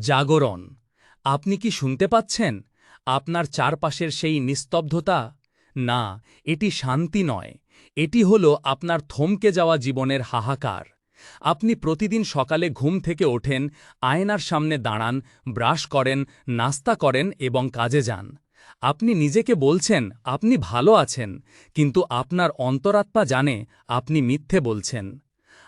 জাগরণ। আপনি কি শুনতে পাচ্ছেন আপনার চারপাশের সেই নিস্তব্ধতা? না, এটি শান্তি নয়, এটি হল আপনার থমকে যাওয়া জীবনের হাহাকার। আপনি প্রতিদিন সকালে ঘুম থেকে ওঠেন, আয়নার সামনে দাঁড়ান, ব্রাশ করেন, নাস্তা করেন এবং কাজে যান। আপনি নিজেকে বলছেন আপনি ভালো আছেন, কিন্তু আপনার অন্তরাত্মা জানে আপনি মিথ্যে বলছেন।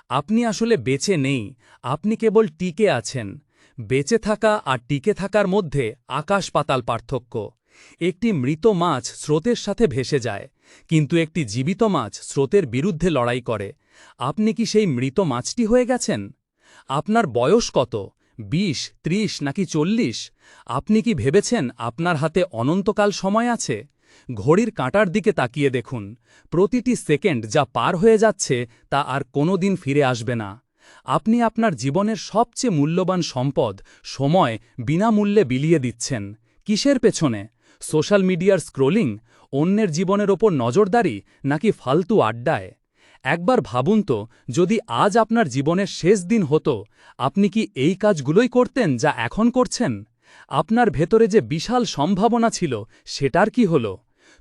আপনি আসলে বেঁচে নেই, আপনি কেবল টিকে আছেন। বেঁচে থাকা আর টিকে থাকার মধ্যে আকাশ পাতাল পার্থক্য। একটি মৃত মাছ স্রোতের সাথে ভেসে যায়, কিন্তু একটি জীবিত মাছ স্রোতের বিরুদ্ধে লড়াই করে। আপনি কি সেই মৃত মাছটি হয়ে গেছেন? আপনার বয়স কত? ২০, ৩০ নাকি ৪০? আপনি কি ভেবেছেন আপনার হাতে অনন্তকাল সময় আছে? ঘড়ির কাঁটার দিকে তাকিয়ে দেখুন, প্রতিটি সেকেন্ড যা পার হয়ে যাচ্ছে তা আর কোনোদিন ফিরে আসবে না। আপনি আপনার জীবনের সবচেয়ে মূল্যবান সম্পদ, সময়, বিনামূল্যে বিলিয়ে দিচ্ছেন। কিসের পেছনে? সোশ্যাল মিডিয়ার স্ক্রোলিং, অন্যের জীবনের ওপর নজরদারি, নাকি ফালতু আড্ডায়? একবার ভাবুন তো, যদি আজ আপনার জীবনের শেষ দিন হতো, আপনি কি এই কাজগুলোই করতেন যা এখন করছেন? আপনার ভেতরে যে বিশাল সম্ভাবনা ছিল, সেটার কি হলো?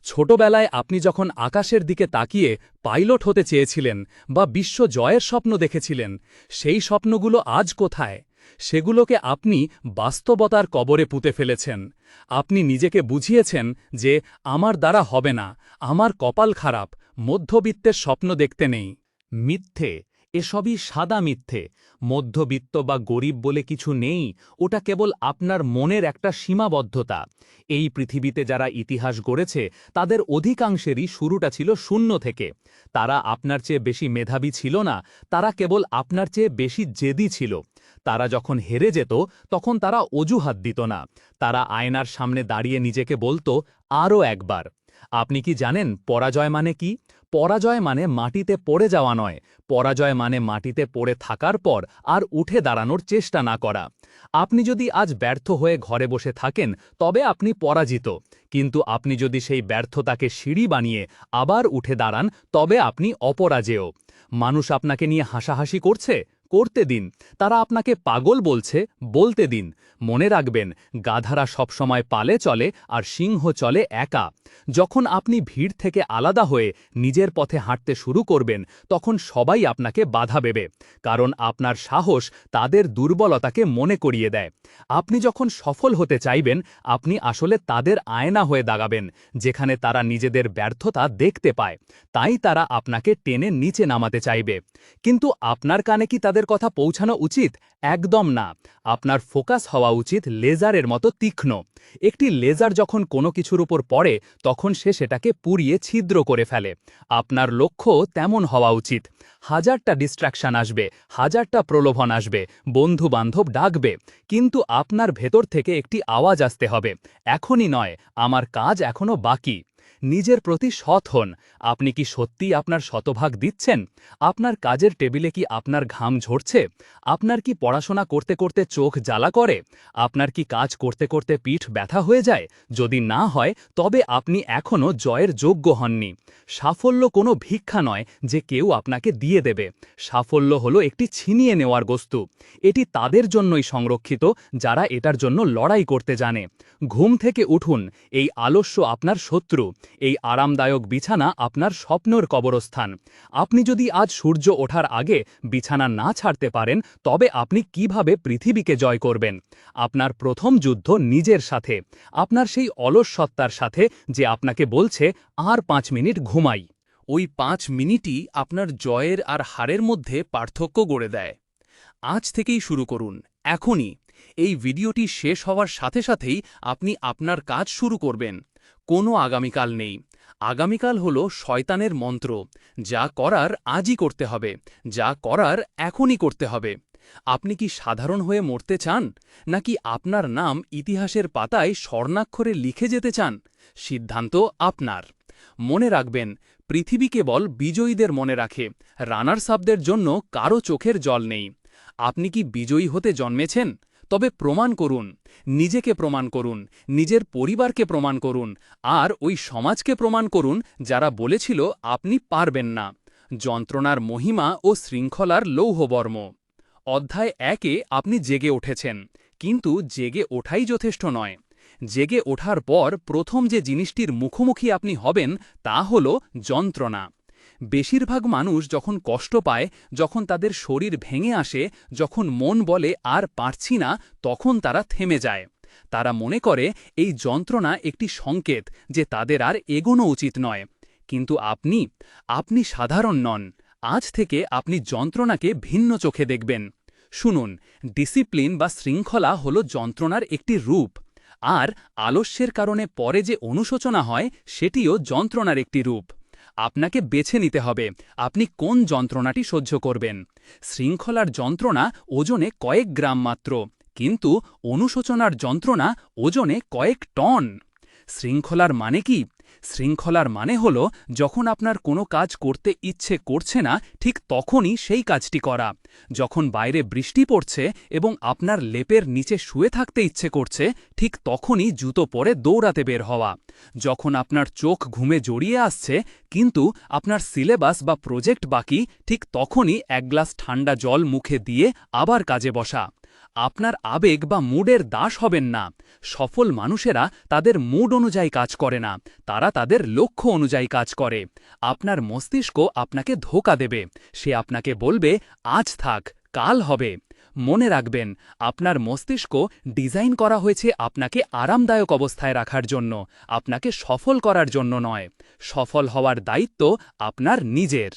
ছোটবেলায় আপনি যখন আকাশের দিকে তাকিয়ে পাইলট হতে চেয়েছিলেন বা বিশ্ব জয়ের স্বপ্ন দেখেছিলেন, সেই স্বপ্নগুলো আজ কোথায়? সেগুলোকে আপনি বাস্তবতার কবরে পুঁতে ফেলেছেন। আপনি নিজেকে বুঝিয়েছেন যে আমার দ্বারা হবে না, আমার কপাল খারাপ, মধ্যবিত্তের স্বপ্ন দেখতে নেই। মিথ্যে, এসবই সাদা মিথ্যে। মধ্যবিত্ত বা গরিব বলে কিছু নেই, ওটা কেবল আপনার মনের একটা সীমাবদ্ধতা। এই পৃথিবীতে যারা ইতিহাস গড়েছে তাদের অধিকাংশেরই শুরুটা ছিল শূন্য থেকে। তারা আপনার চেয়ে বেশি মেধাবী ছিল না, তারা কেবল আপনার চেয়ে বেশি জেদি ছিল। তারা যখন হেরে যেত তখন তারা অজুহাত দিত না, তারা আয়নার সামনে দাঁড়িয়ে নিজেকে বলতো, আরও একবার। আপনি কি জানেন পরাজয় মানে কি? পরাজয় মানে মাটিতে পড়ে যাওয়া নয়, পরাজয় মানে মাটিতে পড়ে থাকার পর আর উঠে দাঁড়ানোর চেষ্টা না করা। আপনি যদি আজ ব্যর্থ হয়ে ঘরে বসে থাকেন তবে আপনি পরাজিত, কিন্তু আপনি যদি সেই ব্যর্থতাকে সিঁড়ি বানিয়ে আবার উঠে দাঁড়ান তবে আপনি অপরাজেয়। মানুষ আপনাকে নিয়ে হাসাহাসি করছে, করতে দিন। তারা আপনাকে পাগল বলছে, বলতে দিন। মনে রাখবেন, গাধারা সবসময় পালে চলে আর সিংহ চলে একা। যখন আপনি ভিড় থেকে আলাদা হয়ে নিজের পথে হাঁটতে শুরু করবেন তখন সবাই আপনাকে বাধা দেবে, কারণ আপনার সাহস তাদের দুর্বলতাকে মনে করিয়ে দেয়। আপনি যখন সফল হতে চাইবেন আপনি আসলে তাদের আয়না হয়ে দাঁড়াবেন, যেখানে তারা নিজেদের ব্যর্থতা দেখতে পায়। তাই তারা আপনাকে টেনে নিচে নামাতে চাইবে। কিন্তু আপনার কানে কি তাদের কথা পৌঁছানো উচিত? একদম না। আপনার ফোকাস হওয়া উচিত লেজারের মতো তীক্ষ্ণ। একটি লেজার যখন কোনো কিছুর উপর পড়ে তখন সে সেটাকে পুড়িয়ে ছিদ্র করে ফেলে। আপনার লক্ষ্য তেমন হওয়া উচিত। হাজারটা ডিস্ট্র্যাকশন আসবে, হাজারটা প্রলোভন আসবে, বন্ধু-বান্ধব ডাকবে, কিন্তু আপনার ভেতর থেকে একটি আওয়াজ আসতে হবে, এখনই নয়, আমার কাজ এখনো বাকি। নিজের প্রতি সৎ হন। আপনি কি সত্যিই আপনার শতভাগ দিচ্ছেন? আপনার কাজের টেবিলে কি আপনার ঘাম ঝরছে? আপনার কি পড়াশোনা করতে করতে চোখ জ্বালা করে? আপনার কি কাজ করতে করতে পিঠ ব্যথা হয়ে যায়? যদি না হয় তবে আপনি এখনও জয়ের যোগ্য হননি। সাফল্য কোনো ভিক্ষা নয় যে কেউ আপনাকে দিয়ে দেবে। সাফল্য হলো একটি ছিনিয়ে নেওয়ার বস্তু। এটি তাদের জন্যই সংরক্ষিত যারা এটার জন্য লড়াই করতে জানে। ঘুম থেকে উঠুন, এই আলস্য আপনার শত্রু। এই আরামদায়ক বিছানা আপনার স্বপ্নর কবরস্থান। আপনি যদি আজ সূর্য ওঠার আগে বিছানা না ছাড়তে পারেন তবে আপনি কিভাবে পৃথিবীকে জয় করবেন? আপনার প্রথম যুদ্ধ নিজের সাথে, আপনার সেই অলস সত্তার সাথে যে আপনাকে বলছে আর ৫ মিনিট ঘুমাই। ওই ৫ মিনিটই আপনার জয়ের আর হারের মধ্যে পার্থক্য গড়ে দেয়। আজ থেকেই শুরু করুন, এখনই। এই ভিডিওটি শেষ হওয়ার সাথে সাথেই আপনি আপনার কাজ শুরু করবেন। কোনো আগামীকাল নেই। আগামীকাল হলো শয়তানের মন্ত্র। যা করার আজই করতে হবে, যা করার এখনই করতে হবে। আপনি কি সাধারণ হয়ে মরতে চান, নাকি আপনার নাম ইতিহাসের পাতায় স্বর্ণাক্ষরে লিখে যেতে চান? সিদ্ধান্ত আপনার। মনে রাখবেন, পৃথিবী কেবল বিজয়ীদের মনে রাখে, রানার্স আপদের জন্য কারো চোখের জল নেই। আপনি কি বিজয়ী হতে জন্মেছেন? তবে প্রমাণ করুন। নিজেকে প্রমাণ করুন, নিজের পরিবারকে প্রমাণ করুন, আর ওই সমাজকে প্রমাণ করুন যারা বলেছিল আপনি পারবেন না। যন্ত্রণার মহিমা ও শৃঙ্খলার লৌহবর্ম। অধ্যায় ১-এ আপনি জেগে উঠেছেন, কিন্তু জেগে ওঠাই যথেষ্ট নয়। জেগে ওঠার পর প্রথম যে জিনিসটির মুখোমুখি আপনি হবেন তা হল যন্ত্রণা। বেশিরভাগ মানুষ যখন কষ্ট পায়, যখন তাদের শরীর ভেঙে আসে, যখন মন বলে আর পারছি না, তখন তারা থেমে যায়। তারা মনে করে এই যন্ত্রণা একটি সংকেত যে তাদের আর এগোনো উচিত নয়। কিন্তু আপনি সাধারণ নন। আজ থেকে আপনি যন্ত্রণাকে ভিন্ন চোখে দেখবেন। শুনুন, ডিসিপ্লিন বা শৃঙ্খলা হল যন্ত্রণার একটি রূপ। আর আলস্যের কারণে পরে যে অনুশোচনা হয় সেটিও যন্ত্রণার একটি রূপ। আপনাকে বেছে নিতে হবে আপনি কোন যন্ত্রণাটি সহ্য করবেন। শৃঙ্খলার যন্ত্রণা ওজনে কয়েক গ্রাম মাত্র, কিন্তু অনুশোচনার যন্ত্রণা ওজনে কয়েক টন। শৃঙ্খলার মানে কি? শৃঙ্খলার মানে হল যখন আপনার কোনো কাজ করতে ইচ্ছে করছে না ঠিক তখনই সেই কাজটি করা। যখন বাইরে বৃষ্টি পড়ছে এবং আপনার লেপের নিচে শুয়ে থাকতে ইচ্ছে করছে ঠিক তখনই জুতো পরে দৌড়াতে বের হওয়া। যখন আপনার চোখ ঘুমে জড়িয়ে আসছে কিন্তু আপনার সিলেবাস বা প্রজেক্ট বাকি ঠিক তখনই এক গ্লাস ঠান্ডা জল মুখে দিয়ে আবার কাজে বসা। আপনার আবেগ বা মুডের দাস হবেন না। সফল মানুষেরা তাদের মুড অনুযায়ী কাজ করে না, তারা তাদের লক্ষ্য অনুযায়ী কাজ করে। আপনার মস্তিষ্ক আপনাকে ধোঁকা দেবে। সে আপনাকে বলবে আজ থাক, কাল হবে। মনে রাখবেন, আপনার মস্তিষ্ক ডিজাইন করা হয়েছে আপনাকে আরামদায়ক অবস্থায় রাখার জন্য, আপনাকে সফল করার জন্য নয়। সফল হওয়ার দায়িত্ব আপনার নিজের।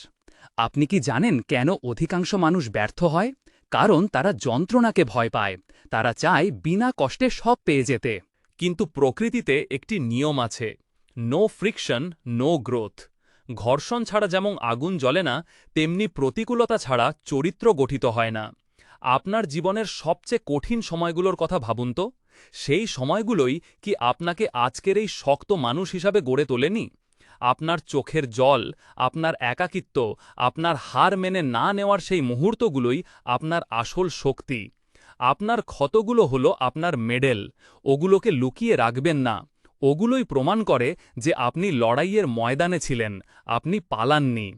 আপনি কি জানেন কেন অধিকাংশ মানুষ ব্যর্থ হয়? কারণ তারা যন্ত্রণাকে ভয় পায়। তারা চায় বিনা কষ্টে সব পেয়ে যেতে। কিন্তু প্রকৃতিতে একটি নিয়ম আছে, নো ফ্রিকশন নো গ্রোথ। ঘর্ষণ ছাড়া যেমন আগুন জ্বলে না, তেমনি প্রতিকূলতা ছাড়া চরিত্র গঠিত হয় না। আপনার জীবনের সবচেয়ে কঠিন সময়গুলোর কথা ভাবুন তো। সেই সময়গুলোই কি আপনাকে আজকের এই শক্ত মানুষ হিসাবে গড়ে তোলেনি? আপনার চোখের জল, আপনার একাকিত্ব, আপনার হার মেনে না নেওয়ার সেই মুহূর্তগুলোই আপনার আসল শক্তি। আপনার ক্ষতগুলো হলো আপনার মেডেল। ওগুলোকে লুকিয়ে রাখবেন না। ওগুলোই প্রমাণ করে যে আপনি লড়াইয়ের ময়দানে ছিলেন, আপনি পালাননি।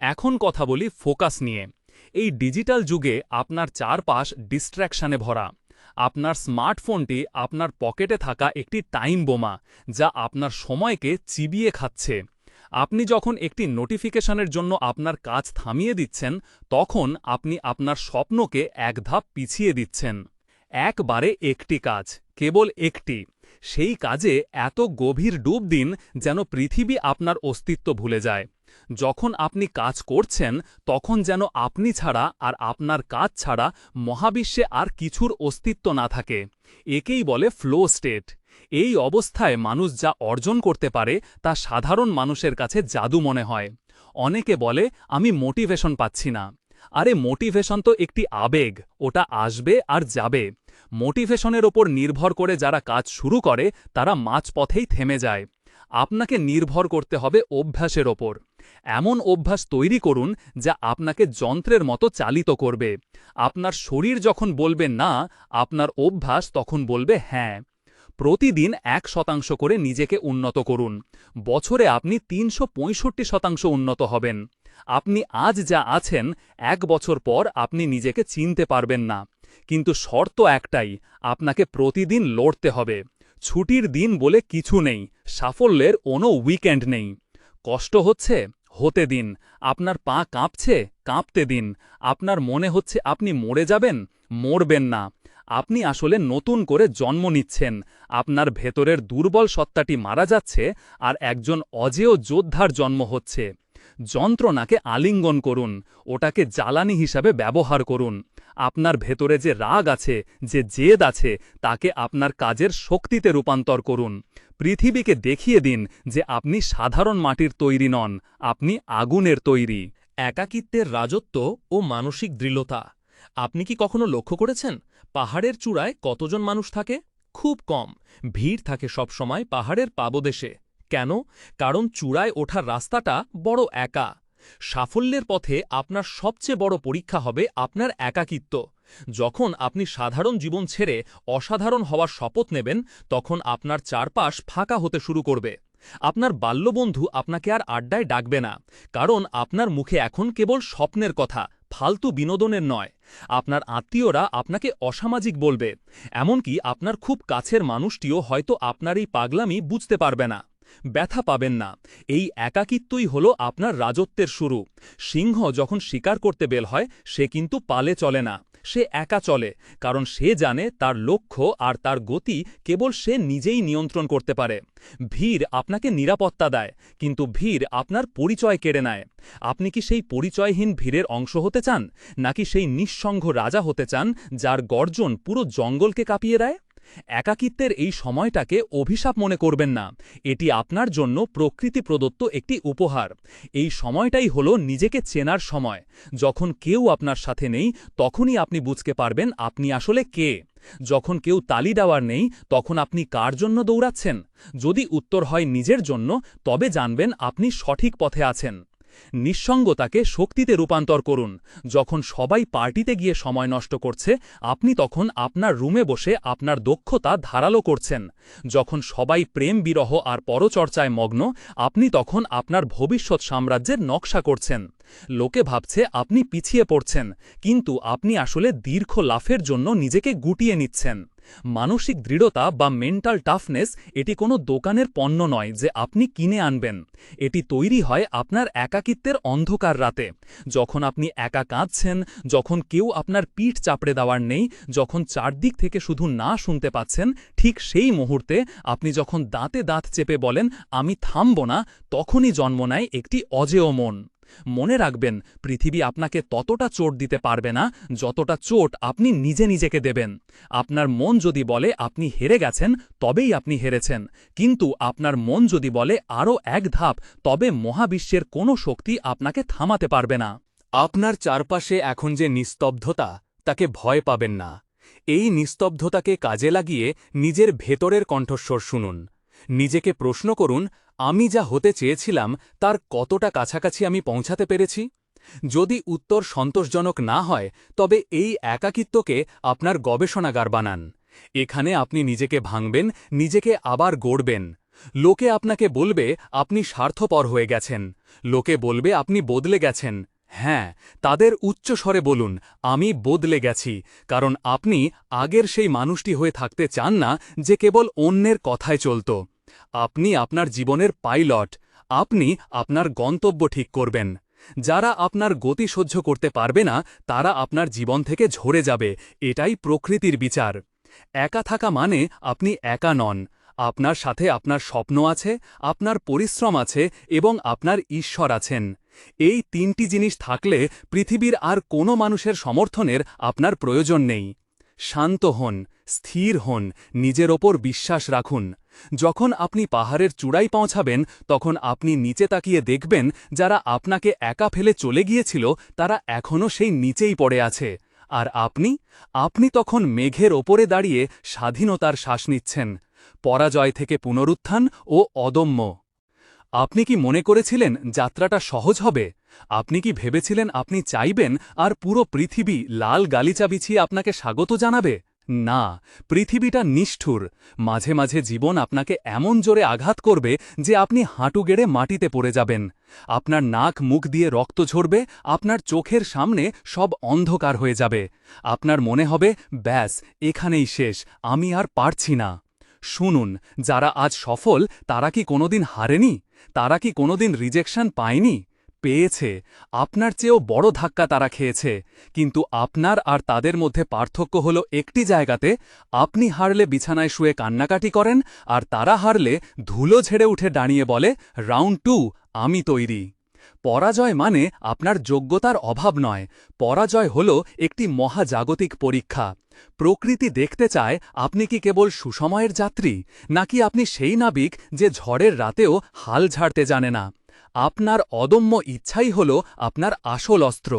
এখন কথা বলি ফোকাস নিয়ে। এই ডিজিটাল যুগে আপনার চারপাশ ডিস্ট্র্যাকশনে ভরা। আপনার স্মার্টফোনটি আপনার পকেটে থাকা একটি টাইম বোমা, যা আপনার সময়কে চিবিয়ে খাচ্ছে। আপনি যখন একটি নোটিফিকেশনের জন্য আপনার কাজ থামিয়ে দিচ্ছেন, তখন আপনি আপনার স্বপ্নকে এক ধাপ পিছিয়ে দিচ্ছেন। একবারে একটি কাজ, কেবল একটি। সেই কাজে এত গভীর ডুব দিন যেন পৃথিবী আপনার অস্তিত্ব ভুলে যায়। যখন আপনি কাজ করছেন তখন যেন আপনি ছাড়া আর আপনার কাজ ছাড়া মহাবিশ্বে আর কিছুর অস্তিত্ব না থাকে। একেই বলে ফ্লো স্টেট। এই অবস্থায় মানুষ যা অর্জন করতে পারে তা সাধারণ মানুষের কাছে জাদু মনে হয়। অনেকে বলে আমি মোটিভেশন পাচ্ছি না। আরে মোটিভেশন তো একটি আবেগ, ওটা আসবে আর যাবে। মোটিভেশনের ওপর নির্ভর করে যারা কাজ শুরু করে তারা মাঝপথেই থেমে যায়। আপনাকে নির্ভর করতে হবে অভ্যাসের ওপর। এমন অভ্যাস তৈরি করুন যা আপনাকে যন্ত্রের মতো চালিত করবে। আপনার শরীর যখন বলবে না, আপনার অভ্যাস তখন বলবে হ্যাঁ। প্রতিদিন 1% করে নিজেকে উন্নত করুন। বছরে আপনি 365% উন্নত হবেন। আপনি আজ যা আছেন, 1 বছর পর আপনি নিজেকে চিনতে পারবেন না। কিন্তু শর্ত একটাই, আপনাকে প্রতিদিন লড়তে হবে। ছুটির দিন বলে কিছু নেই, সাফল্যের কোনো উইকেন্ড নেই। কষ্ট হচ্ছে? হতে দিন। আপনার পা কাঁপছে? কাঁপতে দিন। আপনার মনে হচ্ছে আপনি মরে যাবেন? মরবেন না। আপনি আসলে নতুন করে জন্ম নিচ্ছেন। আপনার ভেতরের দুর্বল সত্তাটি মারা যাচ্ছে আর একজন অজেয় যোদ্ধার জন্ম হচ্ছে। যন্ত্রণাকে আলিঙ্গন করুন, ওটাকে জ্বালানি হিসাবে ব্যবহার করুন। আপনার ভেতরে যে রাগ আছে, যে জেদ আছে, তাকে আপনার কাজের শক্তিতে রূপান্তর করুন। পৃথিবীকে দেখিয়ে দিন যে আপনি সাধারণ মাটির তৈরি নন, আপনি আগুনের তৈরি। একাকিত্বের রাজত্ব ও মানসিক দৃঢ়তা। আপনি কি কখনো লক্ষ্য করেছেন পাহাড়ের চূড়ায় কতজন মানুষ থাকে? খুব কম। ভিড় থাকে সবসময় পাহাড়ের পাদদেশে। কেন? কারণ চূড়ায় ওঠার রাস্তাটা বড় একা। সাফল্যের পথে আপনার সবচেয়ে বড় পরীক্ষা হবে আপনার একাকিত্ব। যখন আপনি সাধারণ জীবন ছেড়ে অসাধারণ হওয়ার শপথ নেবেন, তখন আপনার চারপাশ ফাঁকা হতে শুরু করবে। আপনার বাল্যবন্ধু আপনাকে আর আড্ডায় ডাকবে না, কারণ আপনার মুখে এখন কেবল স্বপ্নের কথা, ফালতু বিনোদনের নয়। আপনার আত্মীয়রা আপনাকে অসামাজিক বলবে, এমনকি আপনার খুব কাছের মানুষটিও হয়তো আপনার এই পাগলামি বুঝতে পারবে না। ব্যথা পাবেন না। এই একাকিত্বই হল আপনার রাজত্বের শুরু। সিংহ যখন শিকার করতে বের হয়, সে কিন্তু পালে চলে না, সে একা চলে, কারণ সে জানে তার লক্ষ্য আর তার গতি কেবল সে নিজেই নিয়ন্ত্রণ করতে পারে। ভিড় আপনাকে নিরাপত্তা দেয়, কিন্তু ভিড় আপনার পরিচয় কেড়ে নেয়। আপনি কি সেই পরিচয়হীন ভিড়ের অংশ হতে চান, নাকি সেই নিঃসঙ্গ রাজা হতে চান যার গর্জন পুরো জঙ্গলকে কাঁপিয়ে দেয়? একাকিত্বের এই সময়টাকে অভিশাপ মনে করবেন না, এটি আপনার জন্য প্রকৃতি প্রদত্ত একটি উপহার। এই সময়টাই হলো নিজেকে চেনার সময়। যখন কেউ আপনার সাথে নেই, তখনই আপনি বুঝতে পারবেন আপনি আসলে কে। যখন কেউ তালি দেওয়ার নেই, তখন আপনি কার জন্য দৌড়াচ্ছেন? যদি উত্তর হয় নিজের জন্য, তবে জানবেন আপনি সঠিক পথে আছেন। নিঃসঙ্গতাকে শক্তিতে রূপান্তর করুন। যখন সবাই পার্টিতে গিয়ে সময় নষ্ট করছে, আপনি তখন আপনার রুমে বসে আপনার দক্ষতা ধারালো করছেন। যখন সবাই প্রেম বিরহ আর পরচর্চায় মগ্ন, আপনি তখন আপনার ভবিষ্যৎ সাম্রাজ্যের নকশা করছেন। লোকে ভাবছে আপনি পিছিয়ে পড়ছেন, কিন্তু আপনি আসলে দীর্ঘ লাফের জন্য নিজেকে গুটিয়ে নিচ্ছেন। মানসিক দৃঢ়তা বা মেন্টাল টাফনেস এটি কোনো দোকানের পণ্য নয় যে আপনি কিনে আনবেন। এটি তৈরি হয় আপনার একাকিত্বের অন্ধকার রাতে, যখন আপনি একা কাঁদছেন, যখন কেউ আপনার পিঠ চাপড়ে দেওয়ার নেই, যখন চারদিক থেকে শুধু না শুনতে পাচ্ছেন। ঠিক সেই মুহূর্তে আপনি যখন দাঁতে দাঁত চেপে বলেন আমি থামব না, তখনই জন্ম নেয় একটি অজেয় মন। মনে রাখবেন, পৃথিবী আপনাকে ততটা চোট দিতে পারবে না যতটা চোট আপনি নিজে নিজেকে দেবেন। আপনার মন যদি বলে আপনি হেরে গেছেন, তবেই আপনি হেরেছেন, কিন্তু আপনার মন যদি বলে আরও এক ধাপ, তবে মহাবিশ্বের কোনো শক্তি আপনাকে থামাতে পারবে না। আপনার চারপাশে এখন যে নিস্তব্ধতা, তাকে ভয় পাবেন না। এই নিস্তব্ধতাকে কাজে লাগিয়ে নিজের ভেতরের কণ্ঠস্বর শুনুন। নিজেকে প্রশ্ন করুন, আমি যা হতে চেয়েছিলাম তার কতটা কাছাকাছি আমি পৌঁছাতে পেরেছি? যদি উত্তর সন্তোষজনক না হয়, তবে এই একাকিত্বকে আপনার গবেষণাগার বানান। এখানে আপনি নিজেকে ভাঙবেন, নিজেকে আবার গড়বেন। লোকে আপনাকে বলবে আপনি স্বার্থপর হয়ে গেছেন। লোকে বলবে আপনি বদলে গেছেন। হ্যাঁ, তাদের উচ্চস্বরে বলুন, আমি বদলে গেছি, কারণ আপনি আগের সেই মানুষটি হয়ে থাকতে চান না যে কেবল অন্যের কথায় চলত। আপনি আপনার জীবনের পাইলট। আপনি আপনার গন্তব্য ঠিক করবেন। যারা আপনার গতি সহ্য করতে পারবে না, তারা আপনার জীবন থেকে ঝরে যাবে। এটাই প্রকৃতির বিচার। একা থাকা মানে আপনি একা নন। আপনার সাথে আপনার স্বপ্ন আছে, আপনার পরিশ্রম আছে এবং আপনার ঈশ্বর আছেন। এই তিনটি জিনিস থাকলে পৃথিবীর আর কোনো মানুষের সমর্থনের আপনার প্রয়োজন নেই। শান্ত হন, স্থির হন, নিজের ওপর বিশ্বাস রাখুন। যখন আপনি পাহাড়ের চূড়ায় পৌঁছাবেন, তখন আপনি নিচে তাকিয়ে দেখবেন যারা আপনাকে একা ফেলে চলে গিয়েছিল তারা এখনও সেই নিচেই পড়ে আছে। আর আপনি তখন মেঘের ওপরে দাঁড়িয়ে স্বাধীনতার শ্বাস নিচ্ছেন। পরাজয় থেকে পুনরুত্থান ও অদম্য। আপনি কি মনে করেছিলেন যাত্রাটা সহজ হবে? আপনি কি ভেবেছিলেন আপনি চাইবেন আর পুরো পৃথিবী লাল গালিচা বিছিয়ে আপনাকে স্বাগত জানাবে? না, পৃথিবীটা নিষ্ঠুর। মাঝে মাঝে জীবন আপনাকে এমন জোরে আঘাত করবে যে আপনি হাঁটু গেড়ে মাটিতে পড়ে যাবেন। আপনার নাক মুখ দিয়ে রক্ত ঝরবে, আপনার চোখের সামনে সব অন্ধকার হয়ে যাবে। আপনার মনে হবে ব্যাস, এখানেই শেষ, আমি আর পারছি না। শুনুন, যারা আজ সফল তারা কি কোনোদিন হারেনি? তারা কি কোনোদিন রিজেকশন পায়নি? পেয়েছে। আপনার চেয়েও বড় ধাক্কা তারা খেয়েছে। কিন্তু আপনার আর তাদের মধ্যে পার্থক্য হল একটি জায়গাতে, আপনি হারলে বিছানায় শুয়ে কান্নাকাটি করেন, আর তারা হারলে ধুলো ঝেড়ে উঠে দাঁড়িয়ে বলে রাউন্ড 2, আমি তৈরি। পরাজয় মানে আপনার যোগ্যতার অভাব নয়, পরাজয় হল একটি মহাজাগতিক পরীক্ষা। প্রকৃতি দেখতে চায় আপনি কি কেবল সুসময়ের যাত্রী, নাকি আপনি সেই নাবিক যে ঝড়ের রাতেও হাল ছাড়তে জানে না। আপনার অদম্য ইচ্ছাই হল আপনার আসল অস্ত্র।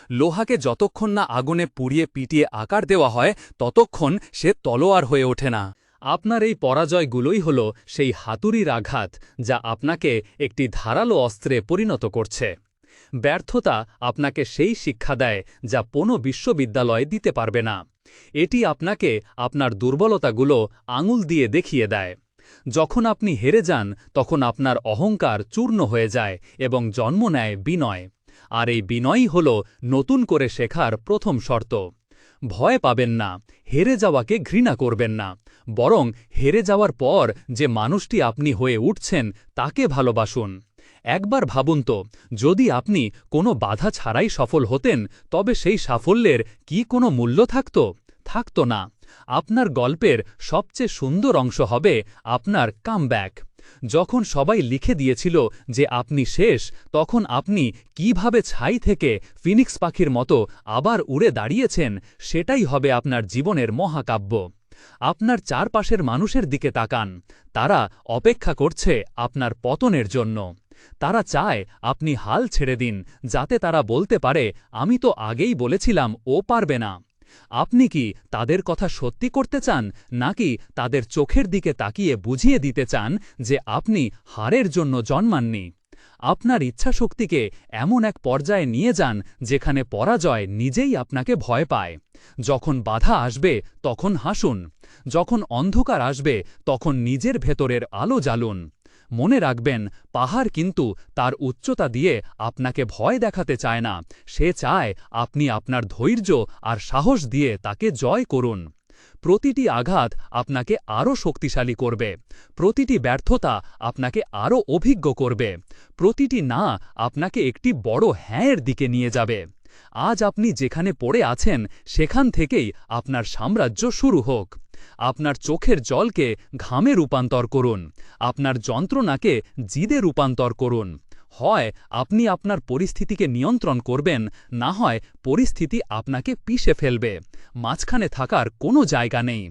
লোহাকে যতক্ষণ না আগুনে পুড়িয়ে পিটিয়ে আকার দেওয়া হয়, ততক্ষণ সে তলোয়ার হয়ে ওঠে না। আপনার এই পরাজয়গুলোই হল সেই হাতুড়ির আঘাত যা আপনাকে একটি ধারালো অস্ত্রে পরিণত করছে। ব্যর্থতা আপনাকে সেই শিক্ষা দেয় যা কোনো বিশ্ববিদ্যালয় দিতে পারবে না। এটি আপনাকে আপনার দুর্বলতাগুলো আঙুল দিয়ে দেখিয়ে দেয়। যখন আপনি হেরে যান, তখন আপনার অহংকার চূর্ণ হয়ে যায় এবং জন্ম নেয় বিনয়। আর এই বিনয়ই হল নতুন করে শেখার প্রথম শর্ত। ভয় পাবেন না, হেরে যাওয়াকে ঘৃণা করবেন না, বরং হেরে যাওয়ার পর যে মানুষটি আপনি হয়ে উঠছেন তাকে ভালোবাসুন। একবার ভাবুন তো, যদি আপনি কোনো বাধা ছাড়াই সফল হতেন, তবে সেই সাফল্যের কি কোনো মূল্য থাকত না। আপনার গল্পের সবচেয়ে সুন্দর অংশ হবে আপনার কামব্যাক। যখন সবাই লিখে দিয়েছিল যে আপনি শেষ, তখন আপনি কিভাবে ছাই থেকে ফিনিক্স পাখির মতো আবার উড়ে দাঁড়িয়েছেন, সেটাই হবে আপনার জীবনের মহাকাব্য। আপনার চারপাশের মানুষের দিকে তাকান, তারা অপেক্ষা করছে আপনার পতনের জন্য। তারা চায় আপনি হাল ছেড়ে দিন, যাতে তারা বলতে পারে, আমি তো আগেই বলেছিলাম ও পারবে না। আপনি কি তাদের কথা সত্যি করতে চান, নাকি তাদের চোখের দিকে তাকিয়ে বুঝিয়ে দিতে চান যে আপনি হারের জন্য জন্মাননি? আপনার ইচ্ছাশক্তিকে এমন এক পর্যায়ে নিয়ে যান যেখানে পরাজয় নিজেই আপনাকে ভয় পায়। যখন বাধা আসবে তখন হাসুন, যখন অন্ধকার আসবে তখন নিজের ভেতরের আলো জ্বালুন। মনে রাখবেন, পাহাড় কিন্তু তার উচ্চতা দিয়ে আপনাকে ভয় দেখাতে চায় না, সে চায় আপনি আপনার ধৈর্য আর সাহস দিয়ে তাকে জয় করুন। প্রতিটি আঘাত আপনাকে আরও শক্তিশালী করবে, প্রতিটি ব্যর্থতা আপনাকে আরও অভিজ্ঞ করবে, প্রতিটি না আপনাকে একটি বড় হ্যাঁয়ের দিকে নিয়ে যাবে। আজ আপনি যেখানে পড়ে আছেন সেখান থেকেই আপনার সাম্রাজ্য শুরু হোক। আপনার চোখের জলকে ঘামে রূপান্তর করুন, আপনার যন্ত্রণাকে জিদে রূপান্তর করুন। হয় আপনি আপনার পরিস্থিতিকে নিয়ন্ত্রণ করবেন, না হয় পরিস্থিতি আপনাকে পিষে ফেলবে। মাঝখানে থাকার কোনো জায়গা নেই।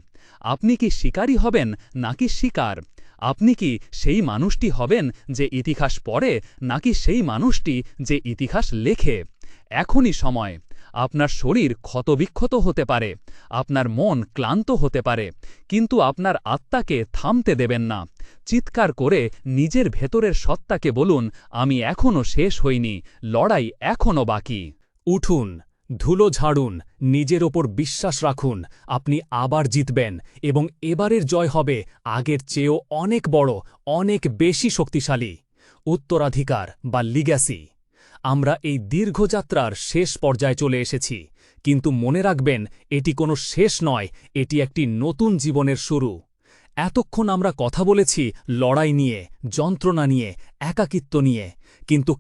আপনি কি শিকারী হবেন নাকি শিকার? আপনি কি সেই মানুষটি হবেন যে ইতিহাস পড়ে, নাকি সেই মানুষটি যে ইতিহাস লেখে? এখনই সময়। আপনার শরীর ক্ষতবিক্ষত হতে পারে, আপনার মন ক্লান্ত হতে পারে, কিন্তু আপনার আত্মাকে থামতে দেবেন না। চিৎকার করে নিজের ভেতরের সত্তাকে বলুন, আমি এখনও শেষ হইনি, লড়াই এখনও বাকি। উঠুন, ধুলো ঝাড়ুন, নিজের ওপর বিশ্বাস রাখুন, আপনি আবার জিতবেন, এবং এবারের জয় হবে আগের চেয়েও অনেক বড়, অনেক বেশি শক্তিশালী। উত্তরাধিকার বা লিগ্যাসি। আমরা এই দীর্ঘযাত্রার শেষ পর্যায়ে চলে এসেছি, কিন্তু মনে রাখবেন, এটি কোনো শেষ নয়, এটি একটি নতুন জীবনের শুরু। এতক্ষণ আমরা কথা বলেছি লড়াই নিয়ে, যন্ত্রণা নিয়ে, একাকিত্ব নিয়ে, কিন্তু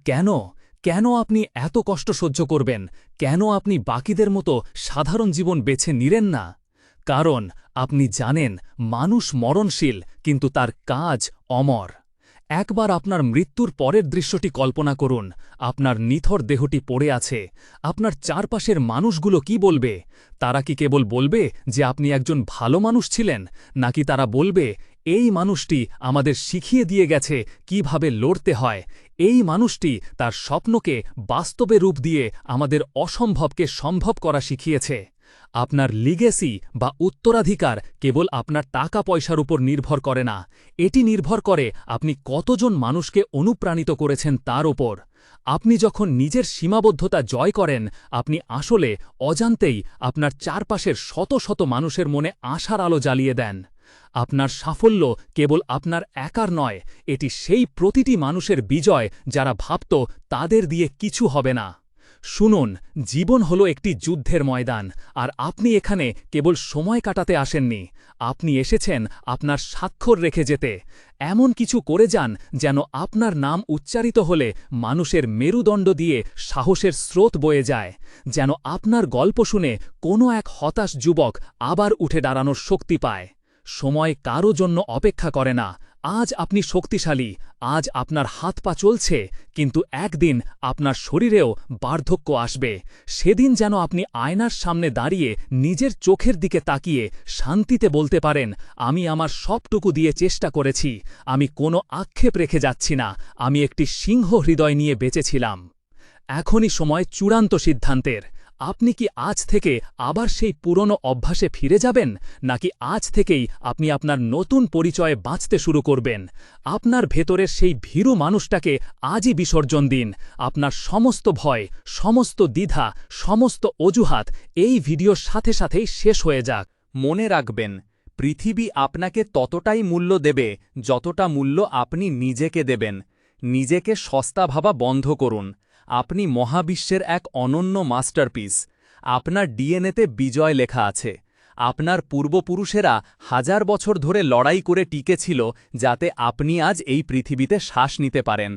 কেন আপনি এত কষ্ট সহ্য করবেন? কেন আপনি বাকিদের মতো সাধারণ জীবন বেছে নিলেন না? কারণ আপনি জানেন, মানুষ মরণশীল, কিন্তু তার কাজ অমর। একবার আপনার মৃত্যুর পরের দৃশ্যটি কল্পনা করুন। আপনার নিথর দেহটি পড়ে আছে। আপনার চারপাশের মানুষগুলো কি বলবে? তারা কি কেবল বলবে যে আপনি একজন ভালো মানুষ ছিলেন, নাকি তারা বলবে, এই মানুষটি আমাদের শিখিয়ে দিয়ে গেছে কিভাবে লড়তে হয়, এই মানুষটি তার স্বপ্নকে বাস্তবে রূপ দিয়ে আমাদের অসম্ভবকে সম্ভব করা শিখিয়েছে? আপনার লিগেসি বা উত্তরাধিকার কেবল আপনার টাকা পয়সার উপর নির্ভর করে না, এটি নির্ভর করে আপনি কতজন মানুষকে অনুপ্রাণিত করেছেন তার ওপর। আপনি যখন নিজের সীমাবদ্ধতা জয় করেন, আপনি আসলে অজান্তেই আপনার চারপাশের শত শত মানুষের মনে আশার আলো জ্বালিয়ে দেন। আপনার সাফল্য কেবল আপনার একার নয়, এটি সেই প্রতিটি মানুষের বিজয় যারা ভাবত তাদের দিয়ে কিছু হবে না। শুনুন, জীবন হলো একটি যুদ্ধের ময়দান, আর আপনি এখানে কেবল সময় কাটাতে আসেননি। আপনি এসেছেন আপনার স্বাক্ষর রেখে যেতে। এমন কিছু করে যান যেন আপনার নাম উচ্চারিত হলে মানুষের মেরুদণ্ড দিয়ে সাহসের স্রোত বয়ে যায়, যেন আপনার গল্প শুনে কোনো এক হতাশ যুবক আবার উঠে দাঁড়ানোর শক্তি পায়। সময় কারো জন্য অপেক্ষা করে না। আজ আপনি শক্তিশালী, আজ আপনার হাত পা চলছে, কিন্তু একদিন আপনার শরীরেও বার্ধক্য আসবে। সেদিন যেন আপনি আয়নার সামনে দাঁড়িয়ে নিজের চোখের দিকে তাকিয়ে শান্তিতে বলতে পারেন, আমি আমার সবটুকু দিয়ে চেষ্টা করেছি, আমি কোনো আক্ষেপ রেখে যাচ্ছি না, আমি একটি সিংহ হৃদয় নিয়ে বেঁচেছিলাম। এখনই সময় চূড়ান্ত সিদ্ধান্তের। আপনি কি আজ থেকে আবার সেই পুরনো অভ্যাসে ফিরে যাবেন, নাকি আজ থেকেই আপনি আপনার নতুন পরিচয়ে বাঁচতে শুরু করবেন? আপনার ভেতরের সেই ভীরু মানুষটাকে আজই বিসর্জন দিন। আপনার সমস্ত ভয়, সমস্ত দ্বিধা, সমস্ত অজুহাত এই ভিডিওর সাথে সাথেই শেষ হয়ে যাক। মনে রাখবেন, পৃথিবী আপনাকে ততটাই মূল্য দেবে যতটা মূল্য আপনি নিজেকে দেবেন। নিজেকে সস্তা ভাবা বন্ধ করুন। আপনি মহাবিশ্বের এক অনন্য মাস্টারপিস। আপনার ডিএনএতে বিজয় লেখা আছে। আপনার পূর্বপুরুষেরা হাজার বছর ধরে লড়াই করে টিকেছিল যাতে আপনি আজ এই পৃথিবীতে শ্বাস নিতে পারেন।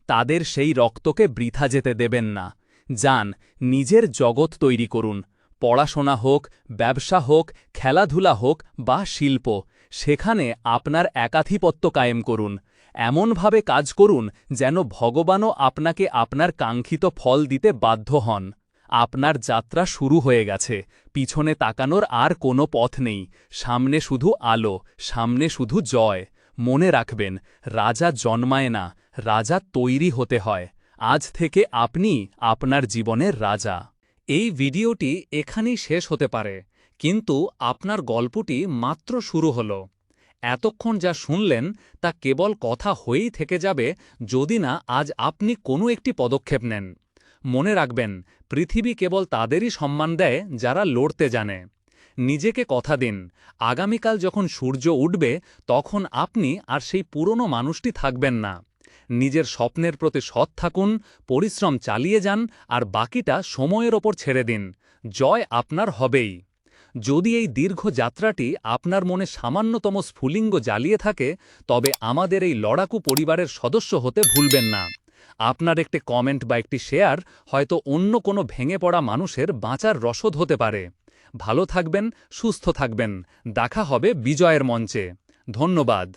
তাদের সেই রক্তকে বৃথা যেতে দেবেন না। যান, নিজের জগৎ তৈরি করুন। পড়াশোনা হোক, ব্যবসা হোক, খেলাধুলা হোক বা শিল্প, সেখানে আপনার একাধিপত্য কায়েম করুন। এমনভাবে কাজ করুন যেন ভগবানও আপনাকে আপনার কাঙ্ক্ষিত ফল দিতে বাধ্য হন। আপনার যাত্রা শুরু হয়ে গেছে। পিছনে তাকানোর আর কোনো পথ নেই। সামনে শুধু আলো, সামনে শুধু জয়। মনে রাখবেন, রাজা জন্মায় না, রাজা তৈরি হতে হয়। আজ থেকে আপনি আপনার জীবনের রাজা। এই ভিডিওটি এখানেই শেষ হতে পারে, কিন্তু আপনার গল্পটি মাত্র শুরু হলো। এতক্ষণ যা শুনলেন তা কেবল কথা হয়েই থেকে যাবে যদি না আজ আপনি কোনো একটি পদক্ষেপ নেন। মনে রাখবেন, পৃথিবী কেবল তাদেরই সম্মান দেয় যারা লড়তে জানে। নিজেকে কথা দিন, আগামীকাল যখন সূর্য উঠবে তখন আপনি আর সেই পুরনো মানুষটি থাকবেন না। নিজের স্বপ্নের প্রতি সৎ থাকুন, পরিশ্রম চালিয়ে যান আর বাকিটা সময়ের ওপর ছেড়ে দিন। জয় আপনার হবেই। যদি এই দীর্ঘ যাত্রাটি আপনার মনে সামান্যতম স্ফুলিঙ্গ জ্বালিয়ে থাকে, তবে আমাদের এই লড়াকু পরিবারের সদস্য হতে ভুলবেন না। আপনার একটি কমেন্ট বা একটি শেয়ার হয়তো অন্য কোনো ভেঙে পড়া মানুষের বাঁচার রসদ হতে পারে। ভালো থাকবেন, সুস্থ থাকবেন। দেখা হবে বিজয়ের মঞ্চে। ধন্যবাদ।